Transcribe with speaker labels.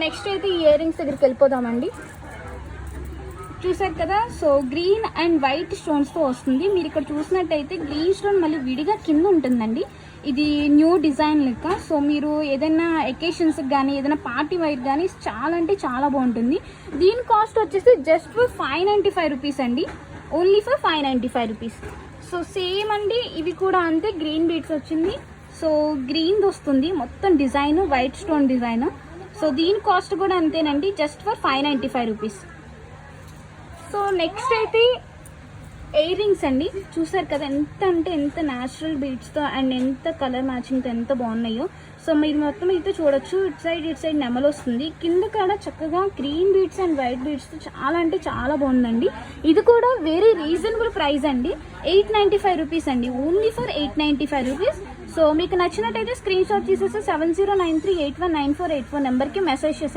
Speaker 1: Next అయితే ear rings దగ్గరికి వెళ్ళిపోదామండి. చూసారు కదా, సో గ్రీన్ అండ్ వైట్ స్టోన్స్తో వస్తుంది. మీరు ఇక్కడ చూసినట్టయితే గ్రీన్ స్టోన్ మళ్ళీ విడిగా కింద ఉంటుందండి. ఇది న్యూ డిజైన్ లెక్క. సో మీరు ఏదైనా ఎకేషన్స్కి కానీ ఏదైనా పార్టీ వైర్ కానీ చాలా అంటే చాలా బాగుంటుంది. దీని కాస్ట్ వచ్చేసి జస్ట్ ఫర్ 595 రూపీస్ అండి. Only for 595 rupees. So same అండి, ఇవి కూడా అంతే, గ్రీన్ బీడ్స్ వచ్చింది. సో గ్రీన్ వస్తుంది మొత్తం design, white stone design. So దీని కాస్ట్ కూడా అంతేనండి, just for 595 rupees. So next అయితే ఇయర్ రింగ్స్ అండి. చూసారు కదా ఎంత అంటే ఎంత న్యాచురల్ బీడ్స్తో అండ్ ఎంత కలర్ మ్యాచింగ్తో ఎంత బాగున్నాయో. సో మీరు మొత్తం అయితే చూడొచ్చు, ఇటు సైడ్ నెమలు వస్తుంది, కింద కాడ చక్కగా గ్రీన్ బీడ్స్ అండ్ వైట్ బీడ్స్తో చాలా అంటే చాలా బాగుందండి. ఇది కూడా వెరీ రీజనబుల్ ప్రైస్ అండి, 895 రూపీస్ అండి, ఓన్లీ ఫర్ 895 రూపీస్. సో మీకు నచ్చినట్టయితే స్క్రీన్ షాట్ తీసేసి 7093819484 నెంబర్కి మెసేజ్ చేసి